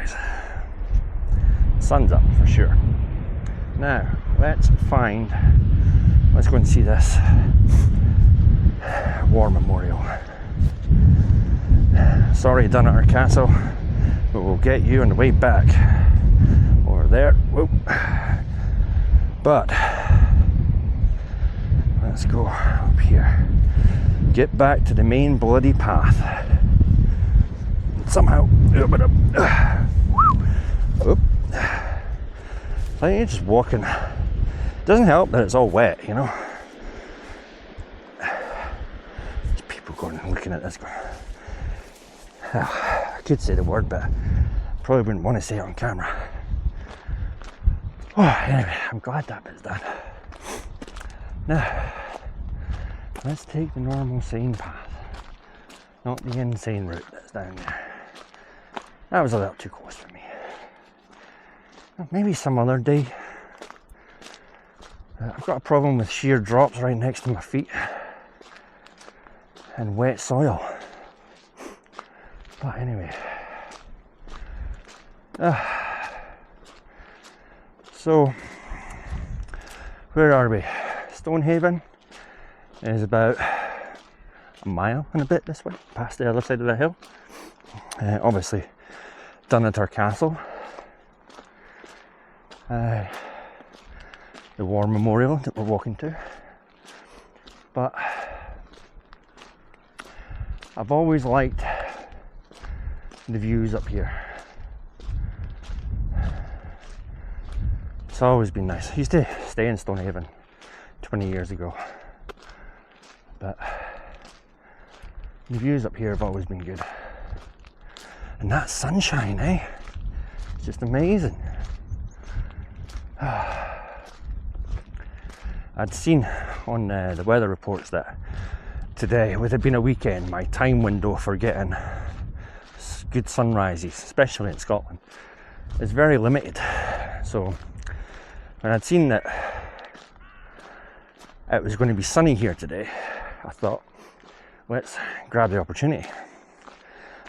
guys. Sun's up for sure. Now, let's go and see this war memorial. Sorry, Dunnottar Castle, but we'll get you on the way back. Over there. Whoop. But let's go up here. Get back to the main bloody path. Somehow. Oop. Like just walking. Doesn't help that it's all wet, you know. There's people going and looking at this going. I could say the word, but I probably wouldn't want to say it on camera. Oh, anyway, I'm glad that bit's done. Now, let's take the normal sane path, not the insane route that's down there. That was a little too close for me. Maybe some other day. I've got a problem with sheer drops right next to my feet and wet soil. But anyway, so where are we? Stonehaven is about a mile and a bit this way, past the other side of the hill. Obviously, Dunnottar Castle, the War Memorial that we're walking to. But I've always liked the views up here. It's always been nice. I used to stay in Stonehaven 20 years ago, but the views up here have always been good. And that sunshine, eh? It's just amazing. I'd seen on the weather reports that today, with it being a weekend, my time window for getting good sunrises, especially in Scotland, is very limited. So when I'd seen that it was going to be sunny here today, I thought, let's grab the opportunity.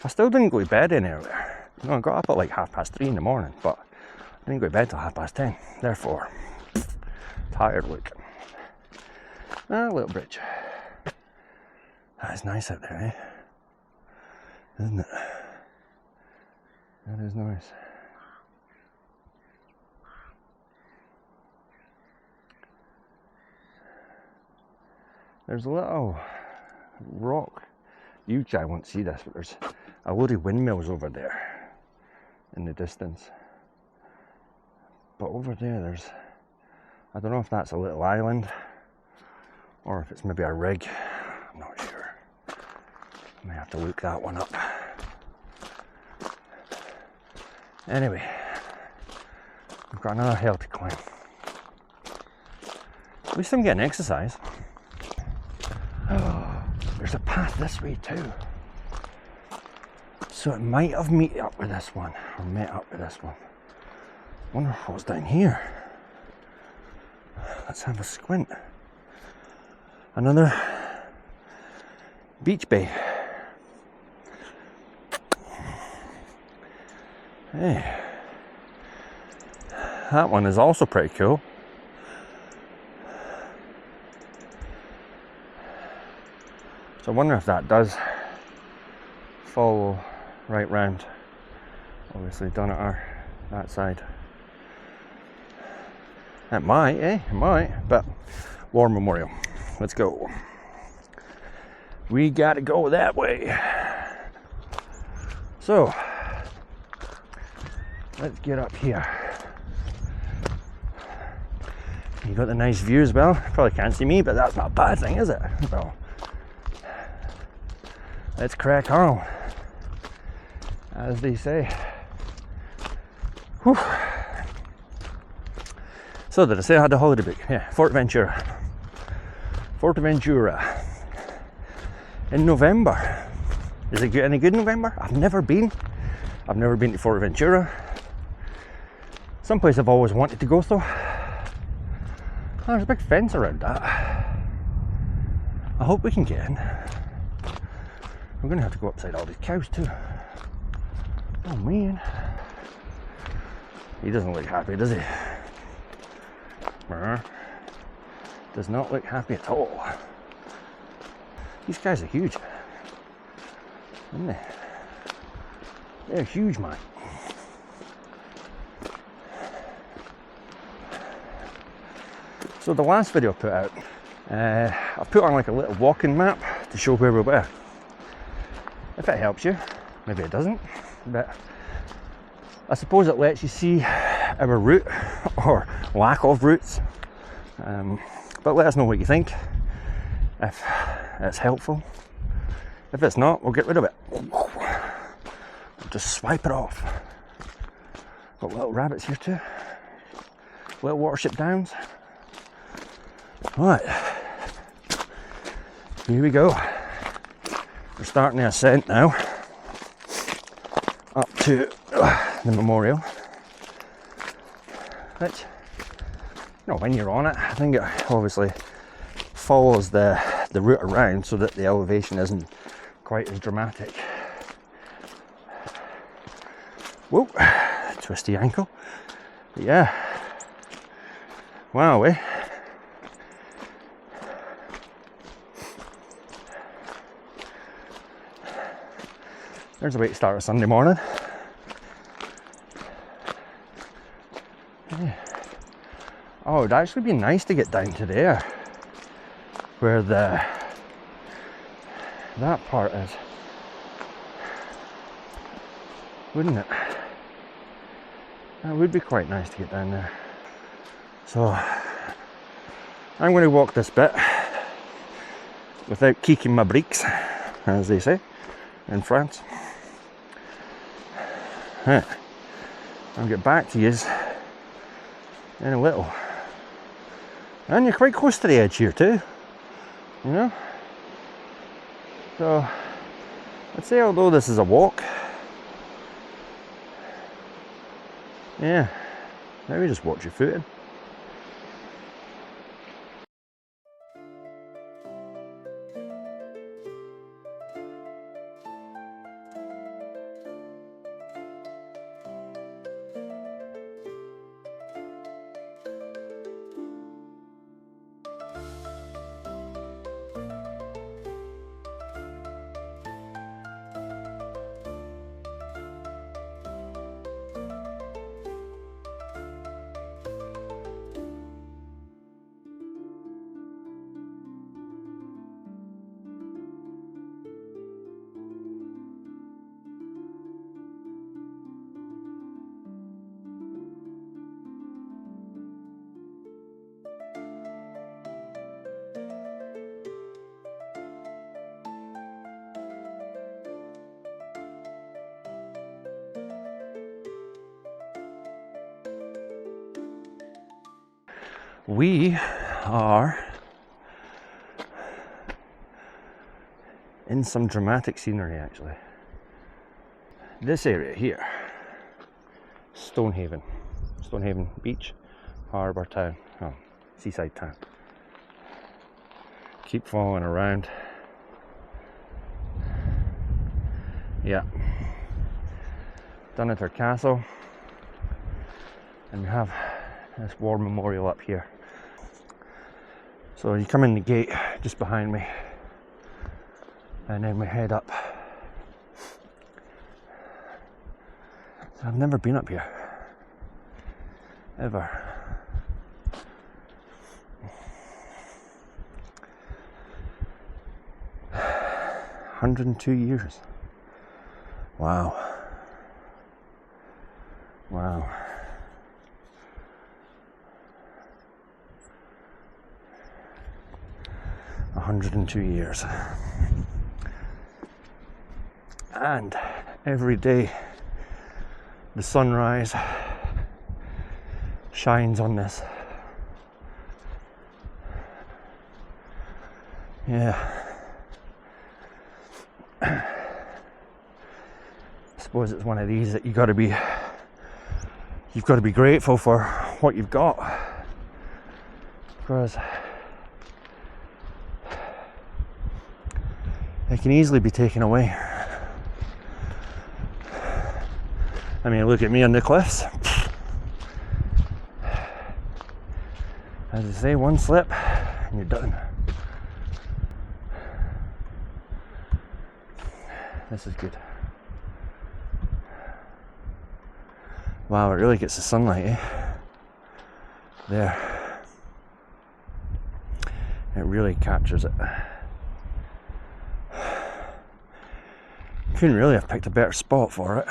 I still didn't go to bed any earlier. You know, I got up at like 3:30 in the morning, but I didn't go to bed till 10:30. Therefore, tired looking. A little bridge. That is nice out there, eh? Isn't it? That is nice. There's a little rock. You I won't see this, but there's a load of windmills over there in the distance. But over there's, I don't know if that's a little island or if it's maybe a rig. I'm not sure. I may have to look that one up. Anyway, we've got another hill to climb. At least I'm getting exercise. Oh, there's a path this way too. So it might have met up with this one. Wonder what's down here. Let's have a squint. Another beach bay. Hey, that one is also pretty cool. So I wonder if that does follow right round. Obviously Dunnottar, that side. It might, It might, but War Memorial. Let's go. We gotta go that way. So, let's get up here. You got the nice view as well. Probably can't see me, but that's not a bad thing, is it? Well, let's crack on, as they say. Whew. So did I say I had a holiday book? Yeah, Forteventura in November. Is it any good in November? I've never been to Forteventura. Someplace I've always wanted to go though. Oh, there's a big fence around that. I hope we can get in. We're going to have to go upside all these cows too. Oh man. He doesn't look happy, does he? Does not look happy at all. These guys are huge, aren't they? They're huge, man. So the last video I put out, I put on like a little walking map to show where we were. If it helps you, maybe it doesn't, but I suppose it lets you see our route or lack of routes. But let us know what you think, if it's helpful. If it's not, we'll get rid of it. We'll just swipe it off. Got little rabbits here too. Little Watership Downs. Right, here we go. We're starting the ascent now up to the memorial, which, you know, when you're on it, I think it obviously follows the route around so that the elevation isn't quite as dramatic. Whoa, twisty ankle. But yeah, wow, there's a way to start a Sunday morning. Yeah. Oh, it'd actually be nice to get down to there, where that part is, wouldn't it? That would be quite nice to get down there. So I'm going to walk this bit without kicking my brakes, as they say in France. I'll get back to you in a little. And you're quite close to the edge here too, you know? So I'd say, although this is a walk, yeah, maybe just watch your footing. We are in some dramatic scenery, actually. This area here, Stonehaven Beach, harbour town, seaside town. Keep following around. Yeah, Dunnottar Castle, and we have this war memorial up here. So you come in the gate just behind me, and then we head up. So I've never been up here, ever. "102 years. Wow. Wow. A 102 years. And every day the sunrise shines on this. Yeah. I suppose it's one of these that you've got to be grateful for what you've got, because it can easily be taken away. I mean, look at me on the cliffs. As they say, one slip and you're done. This is good. Wow, it really gets the sunlight, eh? There. It really captures it. Couldn't really have picked a better spot for it.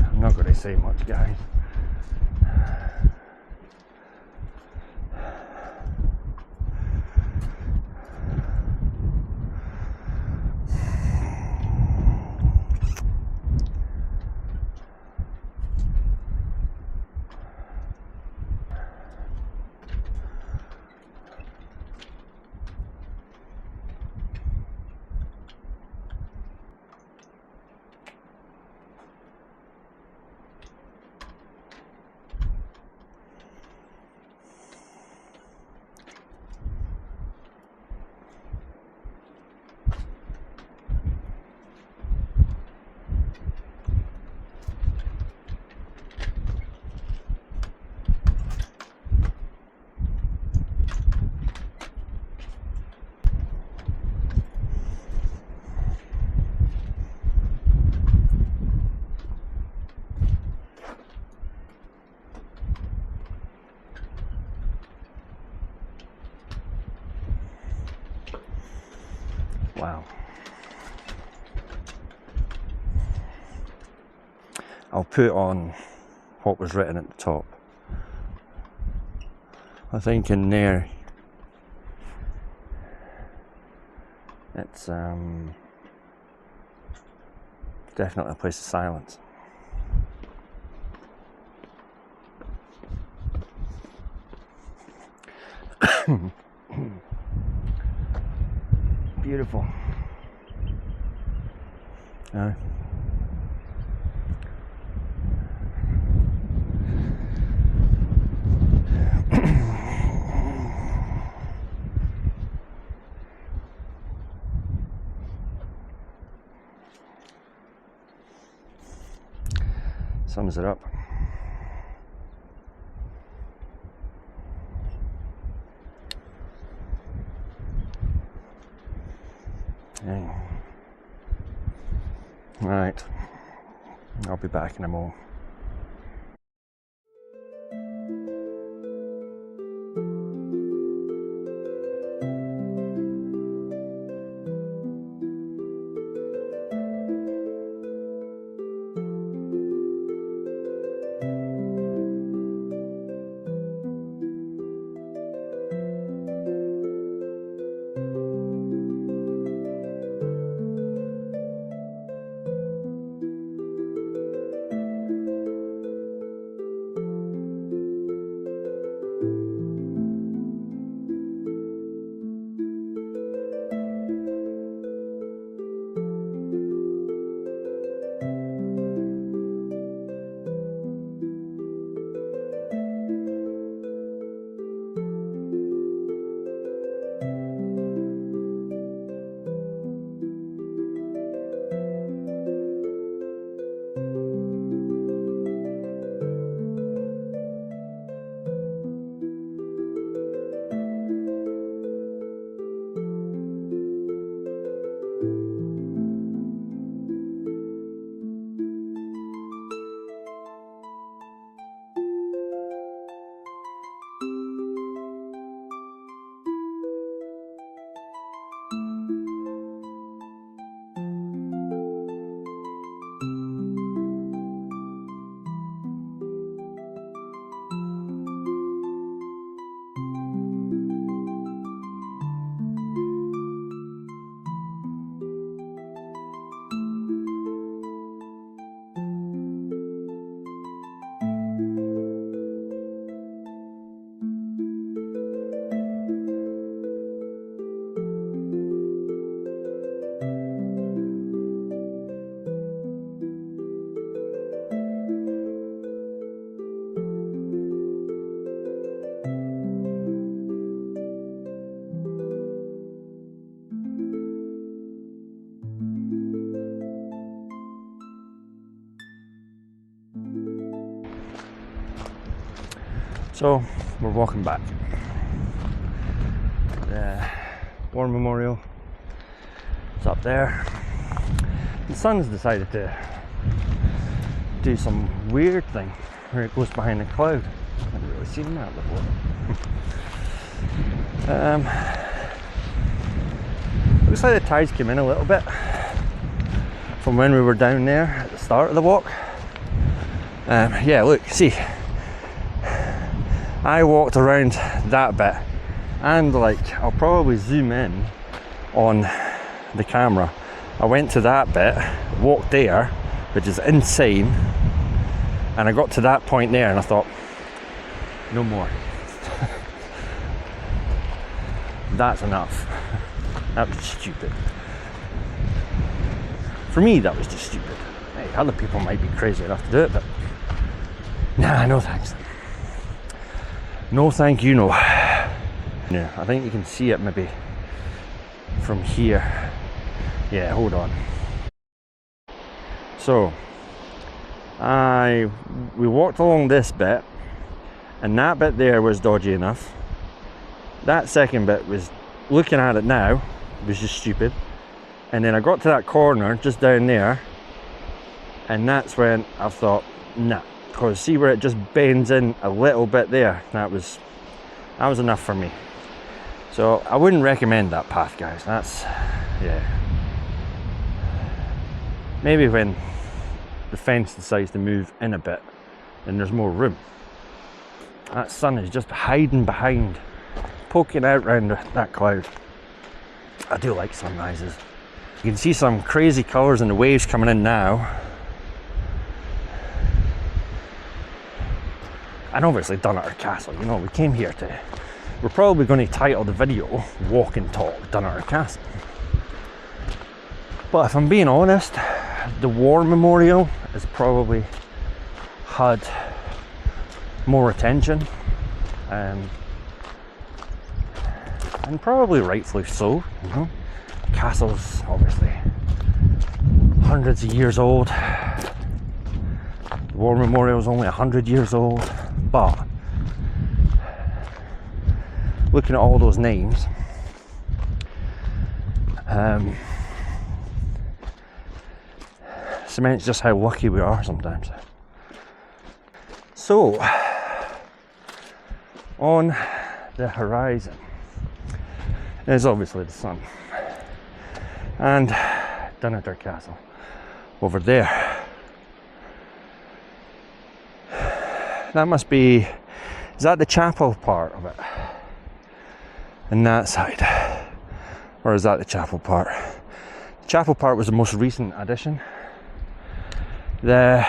I'm not going to say much, guys. Wow. I'll put on what was written at the top. I think in there it's definitely a place of silence. Beautiful. Sums it up. Okay. Right. I'll be back in a moment. So we're walking back. The War Memorial is up there. The sun's decided to do some weird thing where it goes behind a cloud. I haven't really seen that before. Looks like the tides came in a little bit from when we were down there at the start of the walk. Yeah, look, see, I walked around that bit, and like, I'll probably zoom in on the camera. I went to that bit, walked there, which is insane, and I got to that point there and I thought, no more. That's enough. That was stupid. For me, that was just stupid. Hey, other people might be crazy enough to do it, but nah, no thanks. No thank you, no. Yeah, I think you can see it maybe from here. Yeah, hold on. So, we walked along this bit, and that bit there was dodgy enough. That second bit was, looking at it now, was just stupid. And then I got to that corner just down there, and that's when I thought, nah, because see where it just bends in a little bit there. That was enough for me. So I wouldn't recommend that path, guys. That's, yeah. Maybe when the fence decides to move in a bit and there's more room. That sun is just hiding behind, poking out round that cloud. I do like sunrises. You can see some crazy colours in the waves coming in now. And obviously Dunnottar Castle, you know, we came here to, we're probably going to title the video Walk and Talk Dunnottar Castle. But if I'm being honest, the War Memorial has probably had more attention, and probably rightfully so, you know. The castle's obviously hundreds of years old. The War Memorial is only 100 years old, but looking at all those names, cements just how lucky we are sometimes. So, on the horizon is obviously the sun, and Dunnottar Castle over there. That must be, is that the chapel part of it? And that side, or is that the chapel part? The chapel part was the most recent addition. There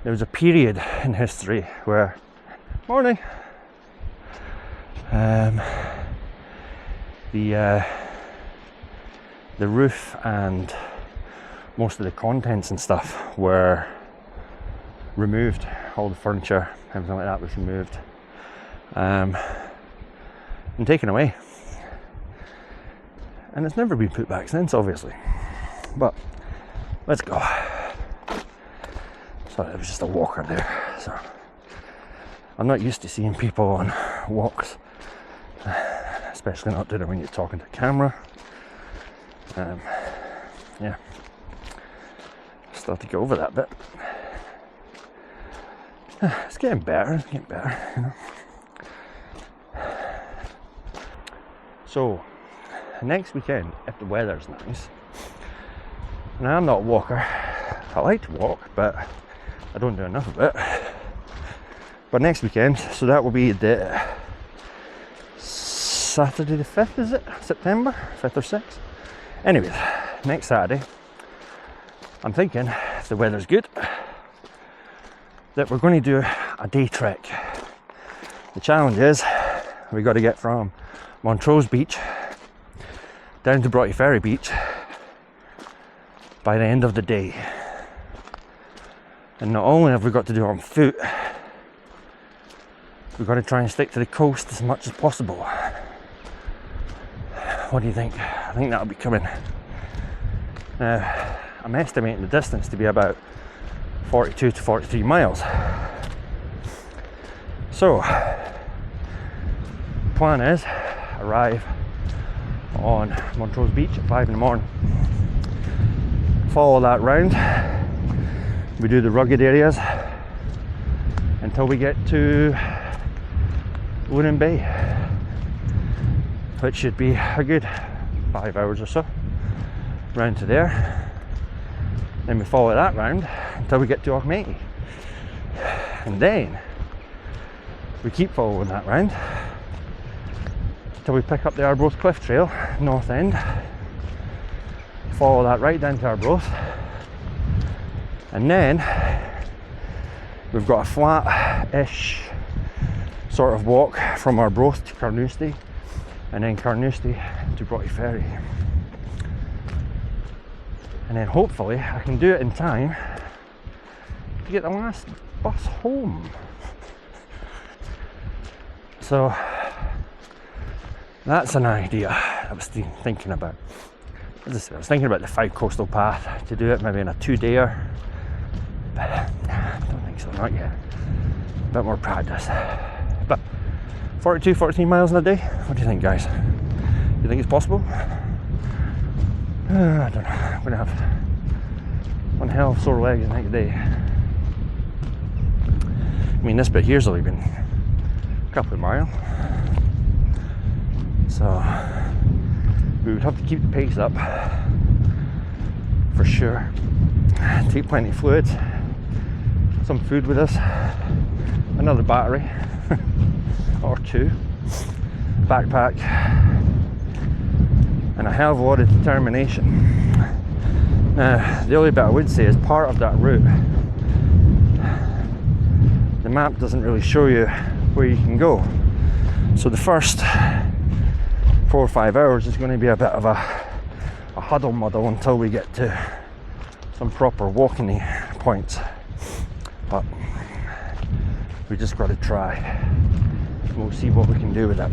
was a period in history where, morning, the roof and most of the contents and stuff were removed. All the furniture, everything like that was removed and taken away, and it's never been put back since, obviously. But let's go. Sorry, there was just a walker there, so I'm not used to seeing people on walks, especially not doing it when you're talking to camera. Yeah, still have to get over that bit. It's getting better, you know. So, next weekend, if the weather's nice, and I'm not a walker, I like to walk, but I don't do enough of it. But next weekend, so that will be the Saturday the 5th, is it? September? 5th or 6th? Anyways, next Saturday, I'm thinking, if the weather's good, that we're going to do a day trek. The challenge is, we got to get from Montrose Beach down to Broughty Ferry Beach by the end of the day. And not only have we got to do it on foot, we've got to try and stick to the coast as much as possible. What do you think? I think that'll be coming. I'm estimating the distance to be about 42 to 43 miles. So, plan is arrive on Montrose Beach at 5 in the morning. Follow that round. We do the rugged areas until we get to Lunan Bay, which should be a good 5 hours or so, round to there. Then we follow that round until we get to Auchmate, and then we keep following that round until we pick up the Arbroath Cliff Trail, north end. Follow that right down to Arbroath, and then we've got a flat-ish sort of walk from Arbroath to Carnoustie, and then Carnoustie to Broughty Ferry. And then hopefully I can do it in time to get the last bus home. So that's an idea I was thinking about. As I said, I was thinking about the 5 coastal path to do it maybe in a 2-dayer, but I don't think so, not yet. A bit more practice. But 42, 43 miles in a day, what do you think, guys? Do you think it's possible? I don't know. I'm going to have one hell of sore legs the next day. I mean, this bit here's only been a couple of miles, so we would have to keep the pace up for sure. Take plenty of fluids, some food with us, another battery or 2, backpack, and a hell of a lot of determination. Now, the only bit I would say is part of that route, the map doesn't really show you where you can go. So the first 4 or 5 hours is going to be a bit of a huddle muddle until we get to some proper walking points. But we just got to try. We'll see what we can do with it.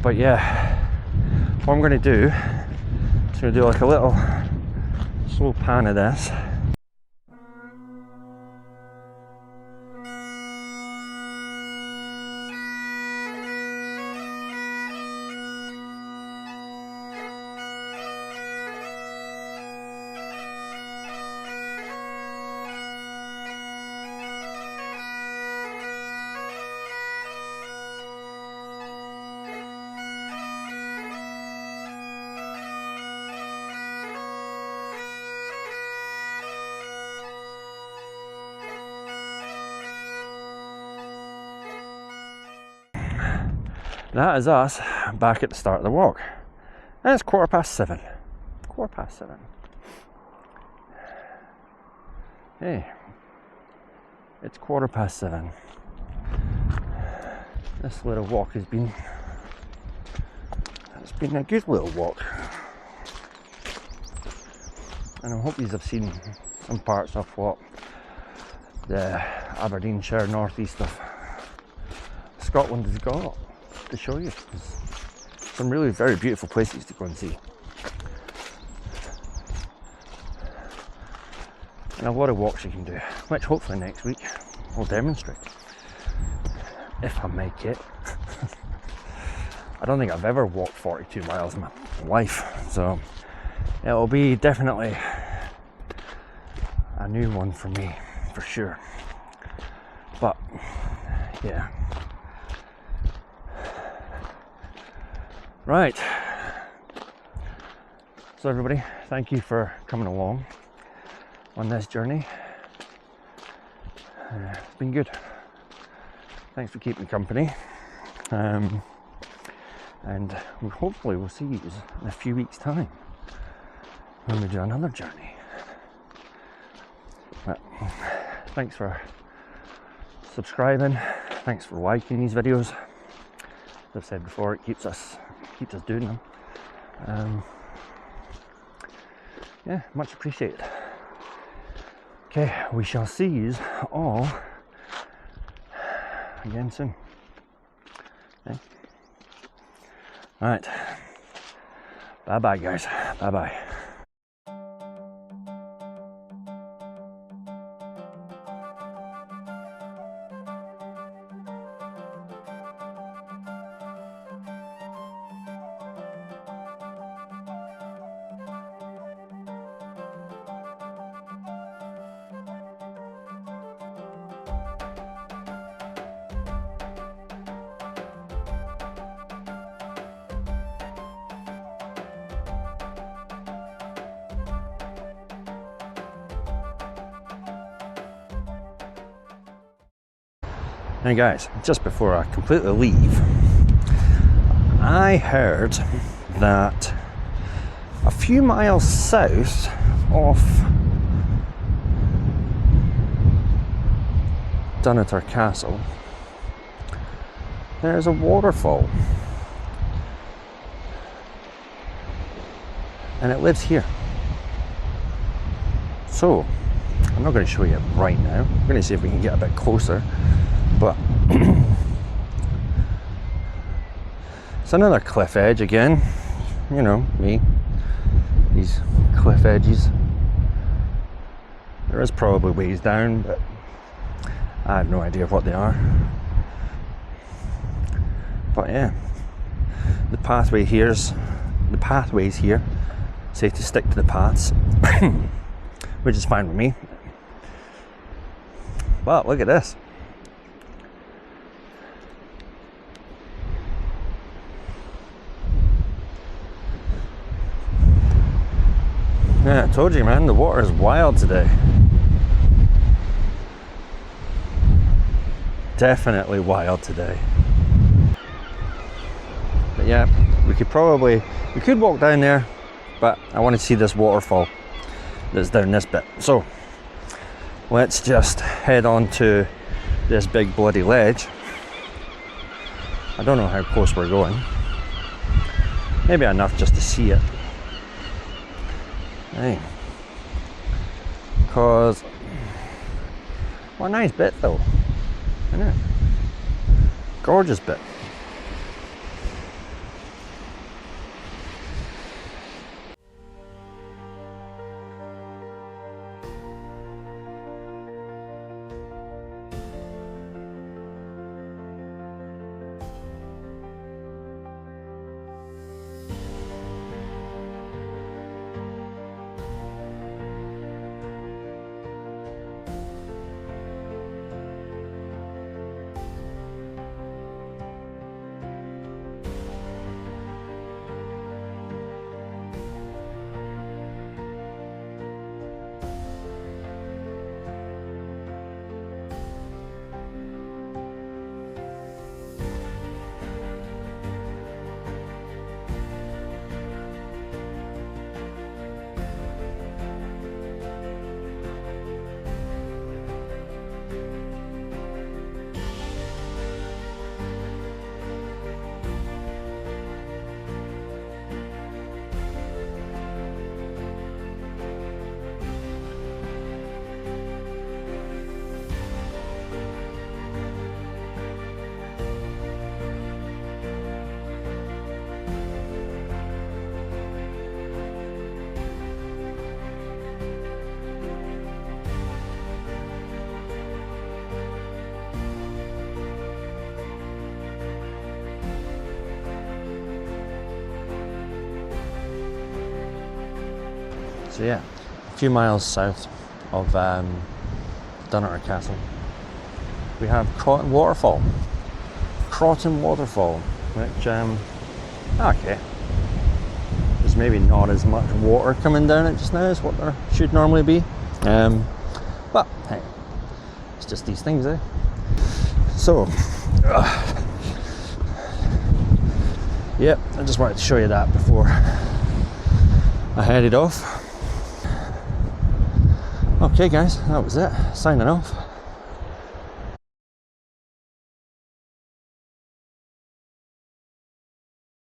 But yeah, what I'm going to do is going to do like a little slow pan of this. That is us back at the start of the walk. And it's 7:15. 7:15. Hey, it's 7:15. This little walk it's been a good little walk. And I hope you have seen some parts of what the Aberdeenshire northeast of Scotland has got to show you. There's some really very beautiful places to go and see, and a lot of walks you can do, which hopefully next week will demonstrate, if I make it. I don't think I've ever walked 42 miles in my life, so it'll be definitely a new one for me, for sure. But yeah. Right, so everybody, thank you for coming along on this journey. It's been good. Thanks for keeping company, and hopefully we'll see you in a few weeks' time when we do another journey. But thanks for subscribing, thanks for liking these videos. As I've said before, it keeps us doing them. Yeah, much appreciated. Okay, we shall see you all again soon. Okay. All right. Bye bye, guys. Bye bye. Now guys, just before I completely leave, I heard that a few miles south of Dunnottar Castle, there's a waterfall, and it lives here. So I'm not going to show you it right now. I'm going to see if we can get a bit closer, but it's another cliff edge again. You know me, these cliff edges. There is probably ways down, but I have no idea what they are. But yeah, the pathways here say to stick to the paths, which is fine with me. But look at this. Yeah, I told you, man, the water is wild today. Definitely wild today. But yeah, we could walk down there, but I want to see this waterfall that's down this bit. So let's just head on to this big bloody ledge. I don't know how close we're going. Maybe enough just to see it. Hey. Cause what a nice bit though. Isn't it? Gorgeous bit. So yeah, a few miles south of Dunnottar Castle, we have Croton Waterfall, which, okay, there's maybe not as much water coming down it just now as what there should normally be, but hey, it's just these things, eh? So, yep, I just wanted to show you that before I headed off. Okay guys, that was it. Signing off.